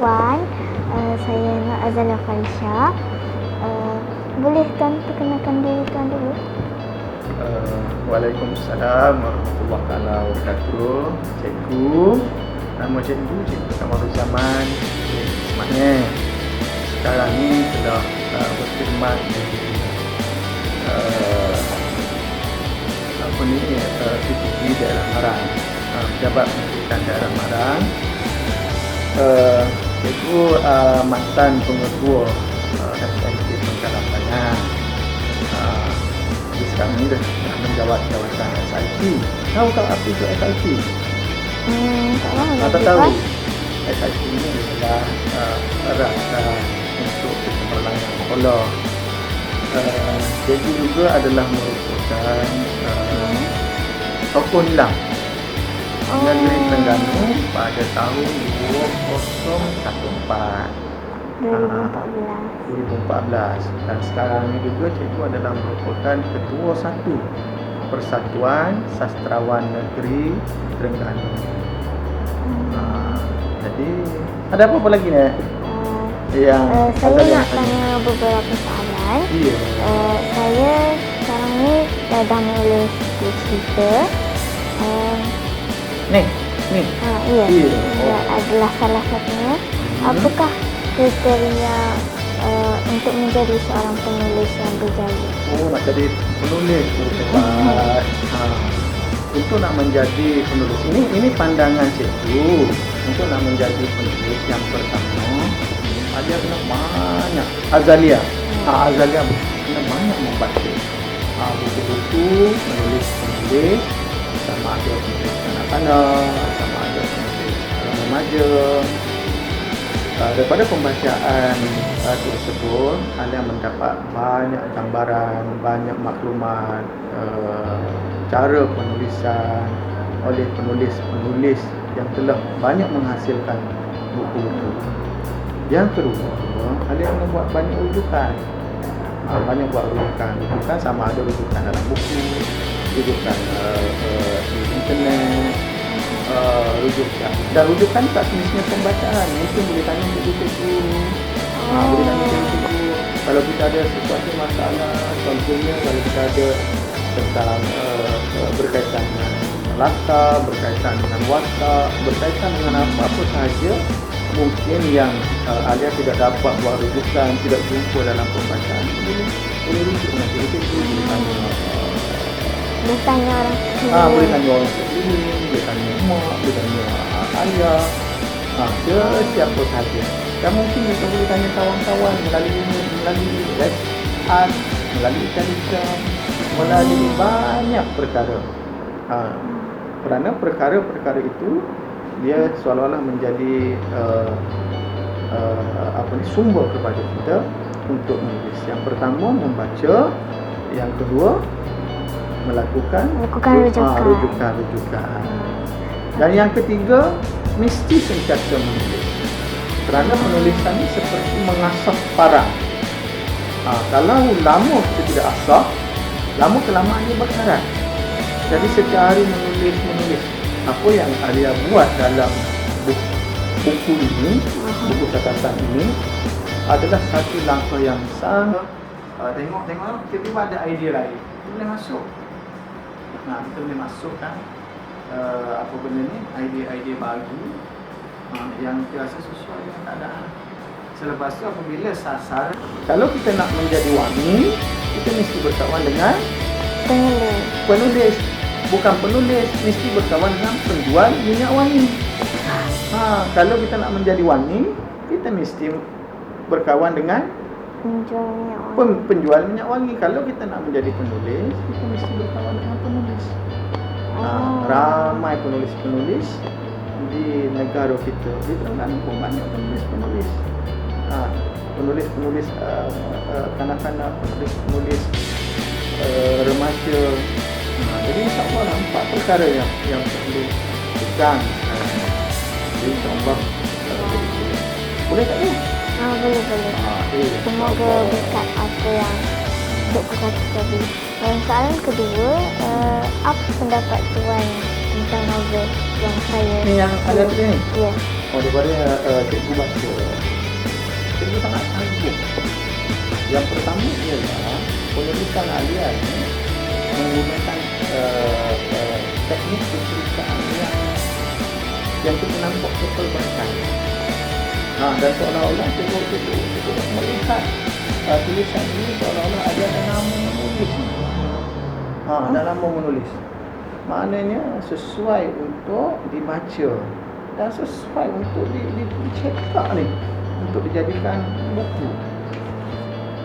Tuan, saya Nur Azalia Falisha. Boleh Tuan perkenalkan diri Tuan dulu? Waalaikumsalam warahmatullahi wabarakatuh. Cikgu, nama cikgu Kamaruzaman Ismail. Sekarang ni telah berkhidmat di PTP daerah Marang, Pejabat Pendidikan daerah Marang. Cikgu mantan pengetua SMK Pengkalapangan. Sekarang ni dah menjawat jawatan SIT. Tahu tak apa itu SIT? Tak tahu. SIT ini adalah rangka untuk kecemerlangan sekolah. Cikgu juga adalah merupakan tokoh nilam Negeri Terengganu pada tahun 2014. Dan sekarang ini juga cikgu adalah merupakan ketua satu Persatuan Sastrawan Negeri Terengganu. Jadi ada apa lagi ni? Saya nak tanya beberapa soalan. Saya sekarang ni dah menulis cerita. Ni. Ia adalah salah satunya. Apakah kriteria untuk menjadi seorang penulis yang berjaya? Nak jadi penulis hebat. Untuk nak menjadi penulis ini pandangan cikgu. Untuk nak menjadi penulis yang pertama, dia kena banyak Azalia kena banyak membaca buku-buku, menulis sama ada penulis kanak-kanak, sama ada penulis remaja. Daripada pembacaan tersebut, anda mendapat banyak gambaran, banyak maklumat cara penulisan oleh penulis-penulis yang telah banyak menghasilkan buku-buku. Yang kedua, kalian membuat banyak rujukan. Rujukan sama ada rujukan dalam buku, rujukan di internet, rujukan tak semestinya pembacaan. Mungkin boleh tanya cikgu. Kalau kita ada sesuatu masalah, contohnya kalau kita ada tentang berkaitan dengan latar, berkaitan dengan watak, berkaitan dengan apa-apa sahaja mungkin yang Alia tidak dapat buat rujukan, tidak jumpa dalam pembacaan, boleh rujuk nanti boleh tanya orang sekeliling, boleh tanya mak, boleh tanya ayah, siapa sahaja. Dan mungkin kita boleh tanya kawan-kawan melalui WhatsApp, melalui Telegram, melalui banyak perkara. Kerana perkara-perkara itu dia seolah-olah menjadi sumber kepada kita untuk menulis. Yang pertama membaca, yang kedua melakukan rujukan. Dan yang ketiga mesti sentiasa menulis. Kerana penulisan ini seperti mengasah parang. Kalau lama kita tidak asah, lama kelamaan ia berkarat. Jadi setiap hari menulis. Apa yang Alia buat dalam buku ini, buku catatan ini adalah satu langkah yang sangat. Tengok, tiba-tiba ada idea lain, kita boleh masuk. Kita boleh masukkan apa benda ni, idea baru yang terasa sesuai dengan keadaan. Selepas tu apabila sasar, kalau kita nak menjadi wangi, kita mesti berkawan dengan penulis. Bukan penulis, mesti berkawan dengan penjual minyak wangi. Kalau kita nak menjadi wangi, kita mesti berkawan dengan penjual minyak wangi. Kalau kita nak menjadi penulis, kita mesti berkawan dengan penulis. Ramai penulis-penulis di negara kita. Di Terengganu pun banyak penulis-penulis. Penulis-penulis kanak-kanak, penulis-penulis remaja. Jadi insyaAllah nampak perkara yang perlu pegang. Jadi insyaAllah boleh tak ni? Boleh. Semoga berkat apa yang Cikgu kata tadi. Soalan kedua, apa pendapat Tuan tentang novel yang saya ni yang ada tu ni? Ya. daripada cikgu baca. Cikgu sangat sanggup. Yang pertama ialah penulisan Alia ini menggunakan teknik penceritaan yang kita nampak keterbatasan. Dan seolah-olah cikgu melihat tulisan ini seolah-olah ada nama menulis. Ada nama menulis. Maknanya sesuai untuk dibaca dan sesuai untuk dicetak ni, untuk dijadikan buku.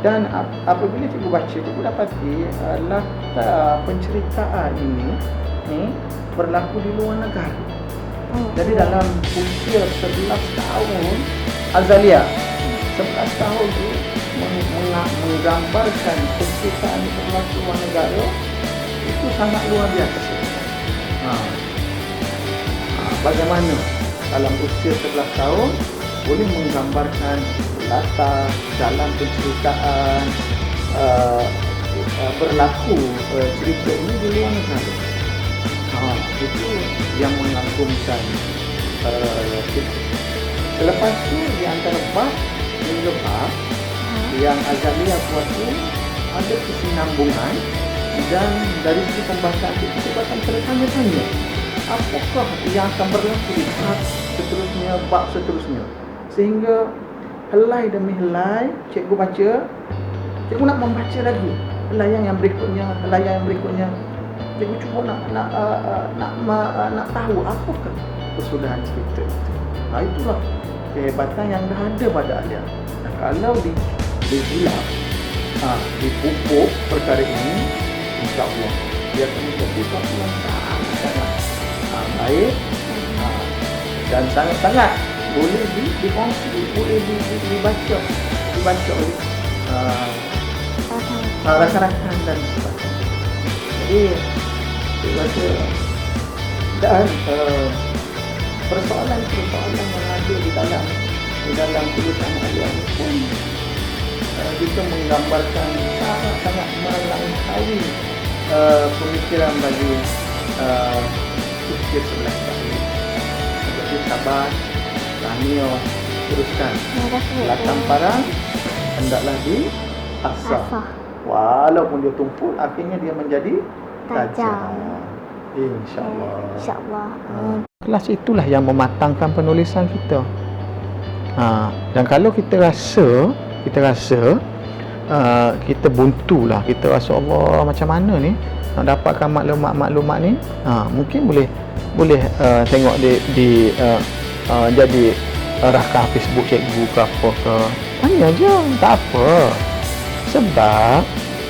Dan apabila cikgu baca, cikgu dapati latar penceritaan ini berlaku di luar negara. Jadi dalam usia 11 tahun Azalia 11 tahun tu menggambarkan penceritaan yang berlaku di luar negara, itu sangat luar biasa. Bagaimana dalam usia 11 tahun boleh menggambarkan latar dalam penceritaan berlaku cerita ini di luar negara. Itu yang mengagumkan kita. Selepas tu di antara bab hingga bab yang Azalia buat tu ada kesinambungan, dan dari segi pembacaan itu kita akan bertanya-tanya apakah yang akan berlaku di bab seterusnya, sehingga helai demi helai cikgu baca, cikgu nak membaca lagi helaian yang berikutnya, cikgu cuba nak tahu apakah kesudahan cerita itu. Itulah kehebatan yang dah ada pada Alia. Kalau dibulat, dipupuk perkara ini, insya-Allah dia akan menjadi sesuatu yang sangat baik, dan sangat-sangat boleh dikongsi, boleh dibaca oleh rakan-rakan dan sebagainya. Jadi saya rasa dan persoalan-persoalan yang ada di dalam tulisan Alia ini pun kita menggambarkan sangat melampaui pemikiran bagi usia 11 tahun. Jadi sabar, Rahmio, teruskan. Belakang parang hendaklah diasah. Walaupun dia tumpul, akhirnya dia menjadi tajam. InsyaAllah. Kelas itulah yang mematangkan penulisan kita. Dan kalau kita rasa kita buntulah, kita rasa Allah macam mana ni nak dapatkan maklumat-maklumat ni, mungkin boleh tengok di jadi rakam Facebook cikgu ke apa ke, tanya je, tak apa. Sebab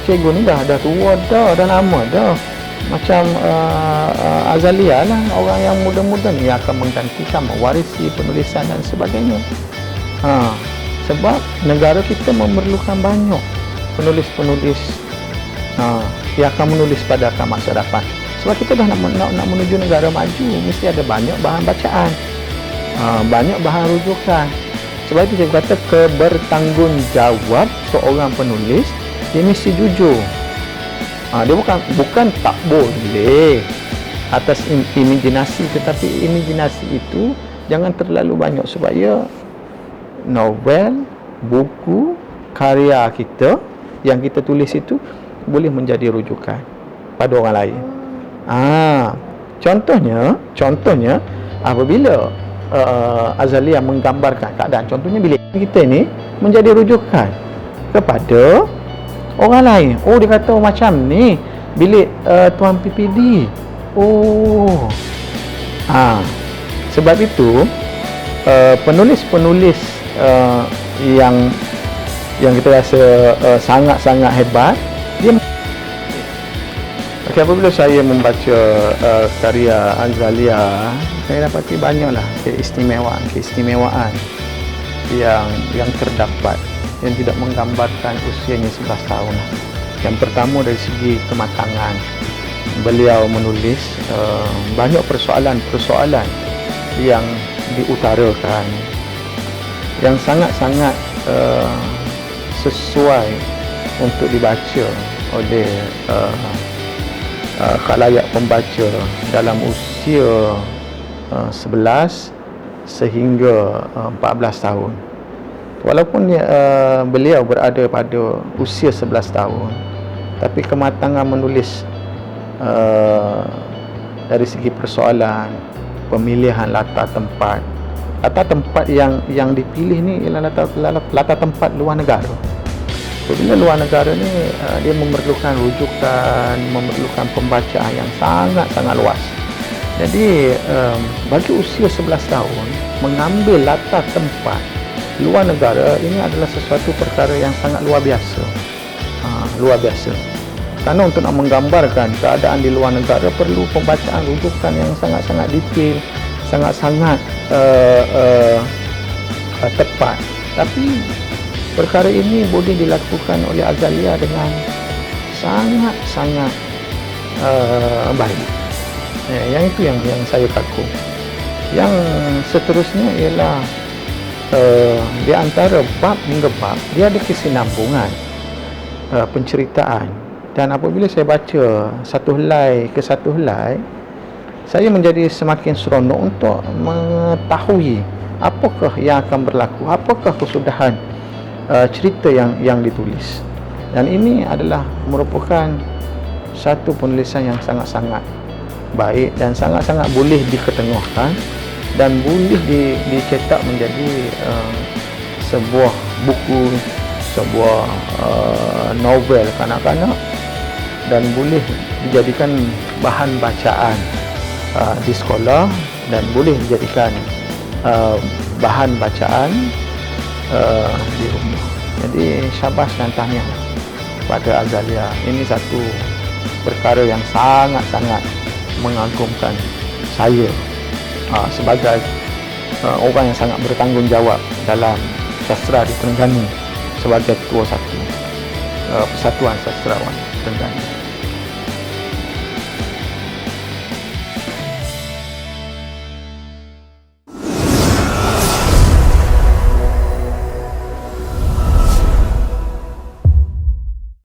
cikgu ni dah tua dah lama dah. Macam Azalia lah, orang yang muda-muda ni akan menggantikan, mewarisi penulisan dan sebagainya. Sebab negara kita memerlukan banyak penulis-penulis yang akan menulis pada masa depan. Sebab kita dah nak menuju negara maju, mesti ada banyak bahan bacaan, banyak bahan rujukan. Sebab itu saya kata kebertanggungjawab seorang penulis, dia mesti jujur. Dia bukan tak boleh atas imajinasi, tetapi imajinasi itu jangan terlalu banyak, supaya novel, buku, karya kita yang kita tulis itu boleh menjadi rujukan pada orang lain. Contohnya apabila Azalia menggambarkan keadaan, contohnya bilik kita ni menjadi rujukan kepada orang lain. Dia kata macam ni bilik Tuan PPD. Sebab itu penulis-penulis yang kita rasa sangat-sangat hebat, dia apabila saya membaca karya Azalia, saya dapati banyaklah keistimewaan yang terdapat, yang tidak menggambarkan usianya 11 tahun. Yang pertama, dari segi kematangan, beliau menulis banyak persoalan-persoalan yang diutarakan, yang sangat-sangat sesuai untuk dibaca oleh khalayak pembaca dalam usia 11 sehingga 14 tahun. Walaupun beliau berada pada usia 11 tahun, tapi kematangan menulis dari segi persoalan, pemilihan latar tempat yang dipilih ni ialah latar tempat luar negara. Bila luar negara ni dia memerlukan rujukan, memerlukan pembacaan yang sangat-sangat luas. Jadi bagi usia 11 tahun mengambil latar tempat luar negara ini adalah sesuatu perkara yang sangat luar biasa. Luar biasa. Kerana untuk nak menggambarkan keadaan di luar negara perlu pembacaan rujukan yang sangat-sangat detail, sangat-sangat tepat. Tapi perkara ini boleh dilakukan oleh Azalia dengan sangat-sangat baik. Yang itu yang saya takut. Yang seterusnya ialah di antara bab hingga bab dia ada kesinambungan penceritaan, dan apabila saya baca satu helai ke satu helai, saya menjadi semakin seronok untuk mengetahui apakah yang akan berlaku, apakah kesudahan cerita yang ditulis. Dan ini adalah merupakan satu penulisan yang sangat-sangat baik dan sangat-sangat boleh diketengahkan dan boleh dicetak menjadi sebuah buku, sebuah novel kanak-kanak, dan boleh dijadikan bahan bacaan di sekolah, dan boleh dijadikan bahan bacaan di rumah. Jadi syabas dan tahniah pada Azalia. Ini satu perkara yang sangat-sangat mengagumkan saya sebagai orang yang sangat bertanggungjawab dalam sastra di Terengganu sebagai ketua satu Persatuan Sastrawan Terengganu.